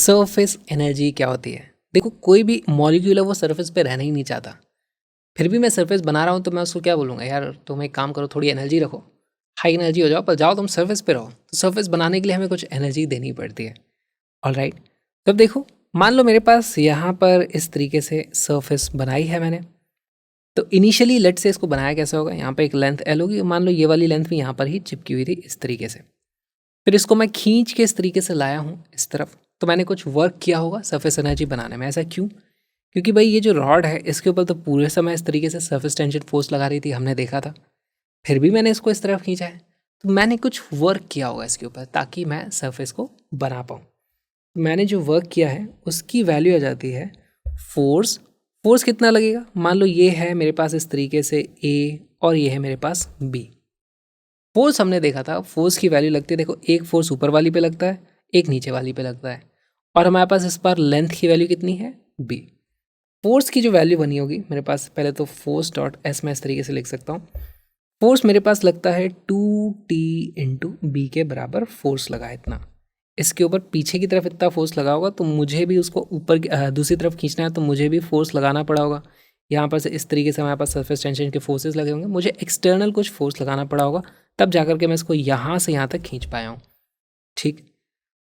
Surface energy क्या होती है? देखो, कोई भी मॉलिक्यूल है वो सरफेस पे रहना ही नहीं चाहता। फिर भी मैं सरफेस बना रहा हूँ तो मैं उसको क्या बोलूँगा, यार तुम एक काम करो, थोड़ी एनर्जी रखो, हाई एनर्जी हो जाओ, पर जाओ तुम सरफेस पे रहो। तो सरफेस बनाने के लिए हमें कुछ एनर्जी देनी पड़ती है। ऑलराइट, तो अब देखो, मान लो मेरे पास यहाँ पर इस तरीके से सरफेस बनाई है मैंने। तो इनिशियली लेट से इसको बनाया कैसे होगा, यहाँ पे एक लेंथ एल होगी, मान लो ये वाली लेंथ भी यहाँ पर ही चिपकी हुई थी इस तरीके से। फिर इसको मैं खींच के इस तरीके से लाया हूँ इस तरफ, तो मैंने कुछ वर्क किया होगा सरफेस एनर्जी बनाने में। ऐसा क्यों? क्योंकि भाई ये जो रॉड है इसके ऊपर तो पूरे समय इस तरीके से सरफेस टेंशन फोर्स लगा रही थी, हमने देखा था। फिर भी मैंने इसको इस तरफ खींचा है, तो मैंने कुछ वर्क किया होगा इसके ऊपर ताकि मैं सरफेस को बना पाऊँ। मैंने जो वर्क किया है उसकी वैल्यू आ जाती है फोर्स। फोर्स कितना लगेगा, मान लो ये है मेरे पास इस तरीके से ए और ये है मेरे पास बी। फोर्स हमने देखा था, फोर्स की वैल्यू लगती है, देखो एक फोर्स ऊपर वाली पे लगता है, एक नीचे वाली पे लगता है, और हमारे पास इस बार लेंथ की वैल्यू कितनी है, बी। फोर्स की जो वैल्यू बनी होगी मेरे पास, पहले तो फोर्स डॉट एस मैं इस तरीके से लिख सकता हूँ। फोर्स मेरे पास लगता है 2t इंटू बी के बराबर फोर्स लगा है इतना। इसके ऊपर पीछे की तरफ इतना फोर्स लगा होगा, तो मुझे भी उसको ऊपर दूसरी तरफ खींचना है, तो मुझे भी फोर्स लगाना पड़ा होगा। यहाँ पर से इस तरीके से हमारे पास सरफेस टेंशन के फोर्सेस लगे होंगे, मुझे एक्सटर्नल कुछ फोर्स लगाना पड़ा होगा, तब जाकर के मैं इसको यहाँ से यहाँ तक खींच पाया हूँ। ठीक,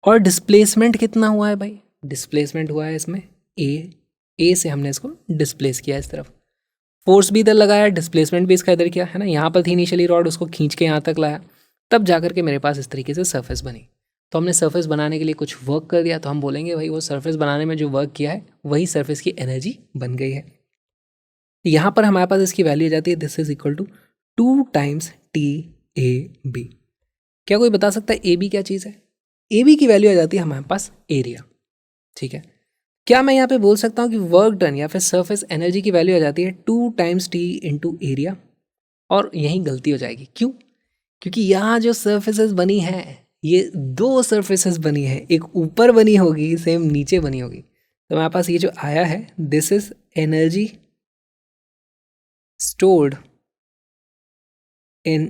और डिस्प्लेसमेंट कितना हुआ है भाई, डिस्प्लेसमेंट हुआ है इसमें ए से हमने इसको डिस्प्लेस किया इस तरफ। फोर्स भी इधर लगाया, डिस्प्लेसमेंट भी इसका इधर किया है ना, यहाँ पर थी इनिशियली रॉड, उसको खींच के यहाँ तक लाया, तब जाकर के मेरे पास इस तरीके से सरफेस बनी। तो हमने सरफेस बनाने के लिए कुछ वर्क कर दिया, तो हम बोलेंगे भाई वो सरफेस बनाने में जो वर्क किया है वही सरफेस की एनर्जी बन गई है। यहाँ पर हमारे पास इसकी वैल्यू आ जाती है, this is equal to 2 times T A B. क्या कोई बता सकता है ए बी क्या चीज़ है? ए बी की वैल्यू आ जाती है हमारे पास एरिया। ठीक है, क्या मैं यहाँ पे बोल सकता हूँ कि वर्क डन या फिर सरफेस एनर्जी की वैल्यू आ जाती है 2 टाइम्स टी इंटू एरिया? और यहीं गलती हो जाएगी। क्यों? क्योंकि यहाँ जो सरफेसेस बनी है, ये दो सरफेसेस बनी है, एक ऊपर बनी होगी, सेम नीचे बनी होगी। तो हमारे पास ये जो आया है, this is energy stored in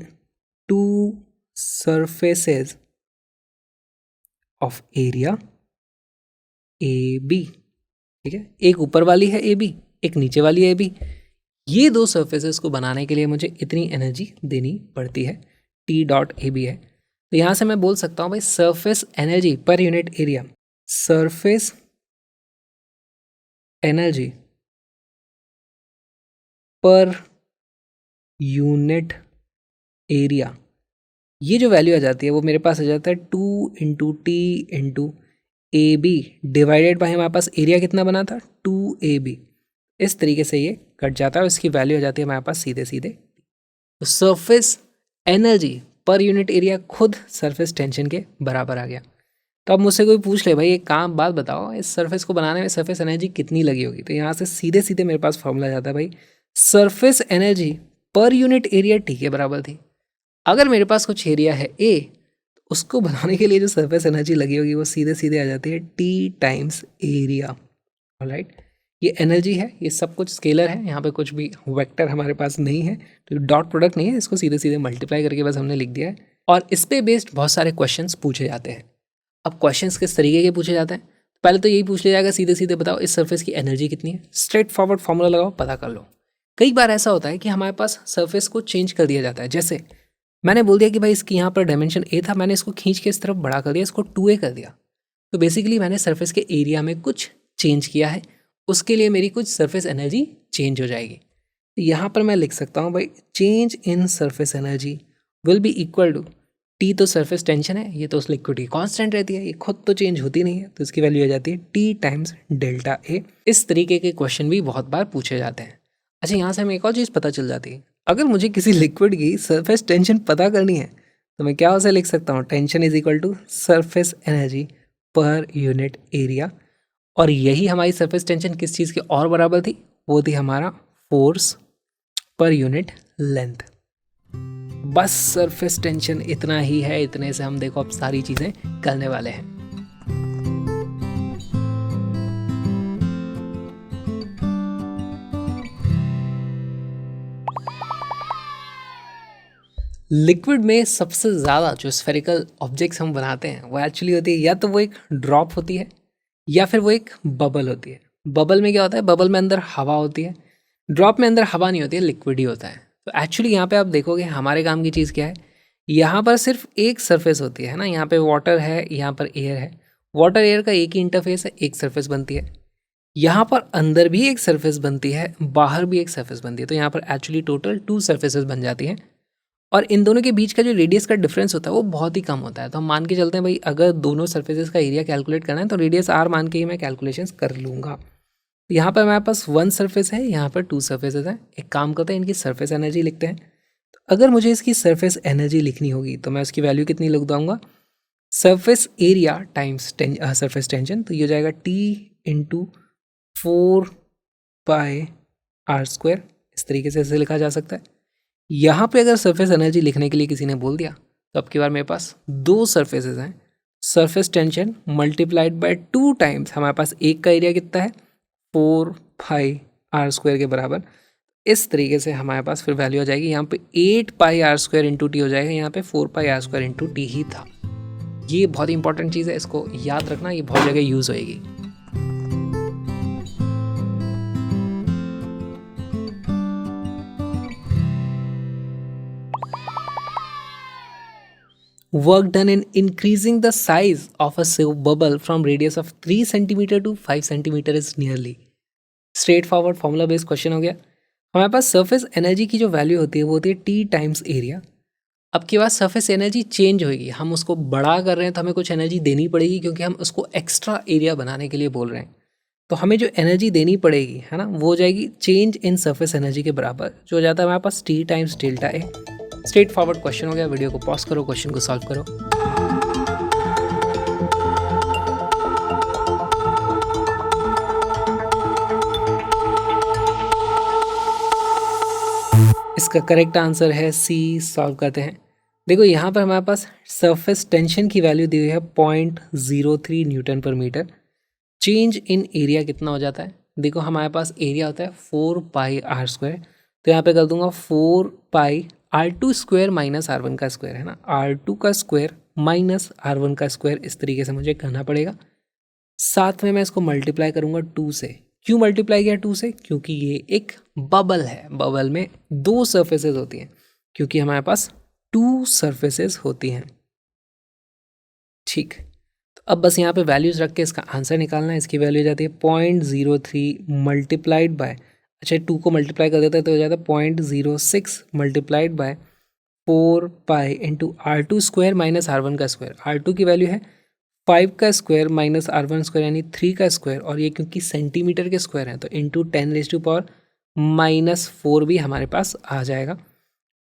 two surfaces of area A B. ठीक है, एक ऊपर वाली है ए बी, एक नीचे वाली है ए बी। ये दो सरफेसेस को बनाने के लिए मुझे इतनी एनर्जी देनी पड़ती है, टी डॉट ए बी है। तो यहाँ से मैं बोल सकता हूँ भाई surface energy per unit area, surface energy per unit area, ये जो वैल्यू आ जाती है वो मेरे पास आ जाता है 2 into T into A B divided by हमारे पास एरिया कितना बना था 2ab। इस तरीके से ये कट जाता है और इसकी वैल्यू आ जाती है हमारे पास सीधे सीधे। तो surface energy per unit area खुद सरफेस टेंशन के बराबर आ गया। तो अब मुझसे कोई पूछ ले भाई एक काम बात बताओ, इस सरफेस को बनाने में सरफेस एनर्जी कितनी लगी होगी, तो यहाँ से सीधे सीधे मेरे पास फॉर्मूला जाता है भाई, surface energy per unit area T के बराबर थी। अगर मेरे पास कुछ एरिया है ए, तो उसको बनाने के लिए जो सरफेस एनर्जी लगी होगी वो सीधे सीधे आ जाती है टी टाइम्स एरिया। ऑलराइट, ये एनर्जी है, ये सब कुछ स्केलर है, यहाँ पे कुछ भी वेक्टर हमारे पास नहीं है, तो डॉट प्रोडक्ट नहीं है, इसको सीधे सीधे मल्टीप्लाई करके बस हमने लिख दिया है। और इस पे बेस्ड बहुत सारे क्वेश्चंस पूछे जाते हैं। अब क्वेश्चंस किस तरीके के पूछे जाते हैं, पहले तो यही पूछ लिया जाएगा सीधे सीधे बताओ इस सरफेस की एनर्जी कितनी है, स्ट्रेट फॉरवर्ड फॉर्मूला लगाओ पता कर लो। कई बार ऐसा होता है कि हमारे पास सरफेस को चेंज कर दिया जाता है, जैसे मैंने बोल दिया कि भाई इसकी यहाँ पर डायमेंशन ए था, मैंने इसको खींच के इस तरफ बड़ा कर दिया, इसको 2a कर दिया। तो बेसिकली मैंने सरफेस के एरिया में कुछ चेंज किया है, उसके लिए मेरी कुछ सरफेस एनर्जी चेंज हो जाएगी। तो यहाँ पर मैं लिख सकता हूँ भाई change in surface energy will be equal to T, तो सरफेस टेंशन है, ये तो उस लिक्विड की कांस्टेंट रहती है, ये खुद तो चेंज होती नहीं है, तो इसकी वैल्यू आ जाती है टी टाइम्स डेल्टा ए। इस तरीके के क्वेश्चन भी बहुत बार पूछे जाते हैं। अच्छा, यहाँ से हमें एक और चीज़ पता चल जाती है, अगर मुझे किसी लिक्विड की सरफेस टेंशन पता करनी है तो मैं क्या उसे लिख सकता हूँ, tension is equal to surface energy per unit area. और यही हमारी सरफेस टेंशन किस चीज़ के और बराबर थी, वो थी हमारा फोर्स पर यूनिट लेंथ। बस सरफेस टेंशन इतना ही है, इतने से हम देखो अब सारी चीज़ें करने वाले हैं। लिक्विड में सबसे ज़्यादा जो स्फेरिकल ऑब्जेक्ट्स हम बनाते हैं वो एक्चुअली होती है, या तो वो एक ड्रॉप होती है, या फिर वो एक बबल होती है। बबल में क्या होता है, बबल में अंदर हवा होती है, ड्रॉप में अंदर हवा नहीं होती है, लिक्विड ही होता है। तो एक्चुअली यहाँ पे आप देखोगे हमारे काम की चीज़ क्या है, यहाँ पर सिर्फ एक सरफेस होती है ना, यहाँ पे वाटर है, यहाँ पर एयर है, वाटर एयर का एक ही इंटरफेस है, एक सरफेस बनती है। यहाँ पर अंदर भी एक सरफेस बनती है, बाहर भी एक सरफेस बनती है, तो यहाँ पर एक्चुअली टोटल 2 सरफेसेस बन जाती हैं। और इन दोनों के बीच का जो रेडियस का डिफरेंस होता है वो बहुत ही कम होता है। तो हम मान के चलते हैं भाई, अगर दोनों सरफेसेस का एरिया कैलकुलेट करना है तो रेडियस r मान के ही मैं कैलकुलेशंस कर लूँगा। यहाँ पर हमारे पास 1 सरफेस है, यहाँ पर 2 सरफेसेस हैं। एक काम करते हैं, इनकी सरफेस एनर्जी लिखते हैं। तो अगर मुझे इसकी सरफेस एनर्जी लिखनी होगी तो मैं उसकी वैल्यू कितनी लिख दूँगा, surface area times surface tension, तो ये हो जाएगा T इंटू 4πr²। इस तरीके से इसे लिखा जा सकता है। यहाँ पे अगर सरफेस एनर्जी लिखने के लिए किसी ने बोल दिया तो अब की बार मेरे पास 2 सरफेसेस हैं, surface tension multiplied by 2 times हमारे पास एक का एरिया कितना है 4πr² के बराबर। इस तरीके से हमारे पास फिर वैल्यू आ जाएगी, यहाँ पे 8πr² इंटू टी हो जाएगा, यहाँ पे 4πr² इंटू टी ही था। ये बहुत इंपॉर्टेंट चीज़ है, इसको याद रखना, ये बहुत जगह यूज़ होएगी। Work done in increasing the size of a soap bubble from radius of 3 cm to 5 cm is nearly। Straight forward formula based question हो गया। हमारे पास सरफेस एनर्जी की जो वैल्यू होती है वो होती है T टाइम्स एरिया। अब की बात सरफेस एनर्जी चेंज होगी, हम उसको बड़ा कर रहे हैं तो हमें कुछ एनर्जी देनी पड़ेगी, क्योंकि हम उसको एक्स्ट्रा एरिया बनाने के लिए बोल रहे हैं। तो हमें जो एनर्जी देनी पड़ेगी है ना, वो हो जाएगी चेंज इन सरफेस एनर्जी के बराबर, जो हो जाता है हमारे पास T times delta A. Straight forward question हो गया। वीडियो को पॉज करो, क्वेश्चन को सॉल्व करो। इसका करेक्ट आंसर है सी। सॉल्व करते हैं। देखो यहाँ पर हमारे पास सरफेस टेंशन की वैल्यू दी हुई है 0.03 न्यूटन पर मीटर। चेंज इन एरिया कितना हो जाता है, देखो हमारे पास एरिया होता है 4πr², तो यहाँ पे कर दूंगा 4πr² माइनस r1 का स्क्वायर, है ना, r2 का स्क्वायर माइनस r1 का स्क्वायर। इस तरीके से मुझे करना पड़ेगा। साथ में मैं इसको मल्टीप्लाई करूंगा 2 से। क्यों मल्टीप्लाई किया 2 से, क्योंकि ये एक बबल है, बबल में 2 सरफेसेस होती हैं, क्योंकि हमारे पास 2 सरफेसेस होती हैं। ठीक, तो अब बस यहाँ पे वैल्यूज रख के इसका आंसर निकालना है। इसकी वैल्यू जाती है 0.03 मल्टीप्लाइड बाय, अच्छा 2 को मल्टीप्लाई कर देता है तो हो जाता है 0.06 multiplied by 4π into r2 square minus r1 का स्क्वायर। r2 की वैल्यू है 5 का स्क्वायर माइनस r1 स्क्वायर यानी 3 का स्क्वायर, और ये क्योंकि सेंटीमीटर के स्क्वायर हैं तो इंटू 10⁻⁻⁴ भी हमारे पास आ जाएगा।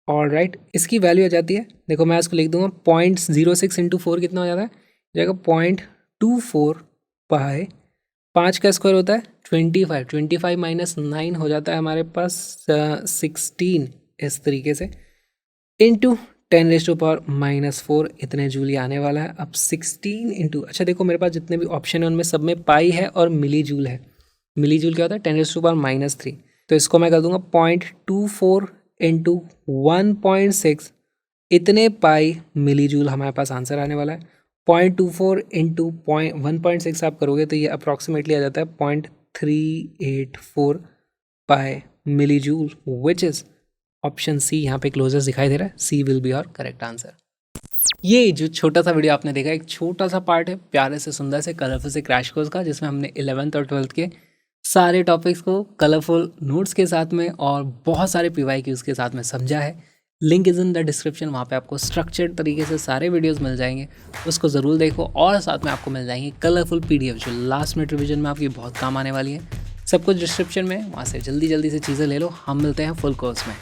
और राइट, इसकी वैल्यू आ जाती है, देखो मैं इसको लिख दूंगा 0.06 इंटू 4 कितना हो जाता है, जाएगा 0.24 पाई, 5 का स्क्वायर होता है 25 माइनस 9 हो जाता है हमारे पास 16, इस तरीके से इंटू 10⁻⁻⁴ इतने जूल आने वाला है। अब 16 इंटू, अच्छा देखो मेरे पास जितने भी ऑप्शन है उनमें सब में पाई है और मिली जूल है। मिली जूल क्या होता है 10⁻⁻3, तो इसको मैं कर दूंगा 0.24 इंटू 1.6, इतने पाई मिली जूल हमारे पास आंसर आने वाला है। 0.24 इंटू 1.6 आप करोगे तो ये अप्रॉक्सीमेटली आ जाता है 0.384 pi millijoule, which is option C. यहाँ पे क्लोजेस्ट दिखाई दे रहा है, C will be our correct answer. ये जो छोटा सा वीडियो आपने देखा, एक छोटा सा पार्ट है प्यारे से सुंदर से कलरफुल से क्रैश कोर्स का, जिसमें हमने 11th और 12th के सारे टॉपिक्स को कलरफुल नोट्स के साथ में और बहुत सारे PYQs के साथ में समझा है। Link is in the description, वहाँ पे आपको स्ट्रक्चर्ड तरीके से सारे वीडियोस मिल जाएंगे, उसको ज़रूर देखो। और साथ में आपको मिल जाएंगे कलरफुल PDF जो लास्ट मिनट रिविजन में आपकी बहुत काम आने वाली है। सब कुछ डिस्क्रिप्शन में, वहाँ से जल्दी जल्दी से चीज़ें ले लो। हम मिलते हैं फुल कोर्स में।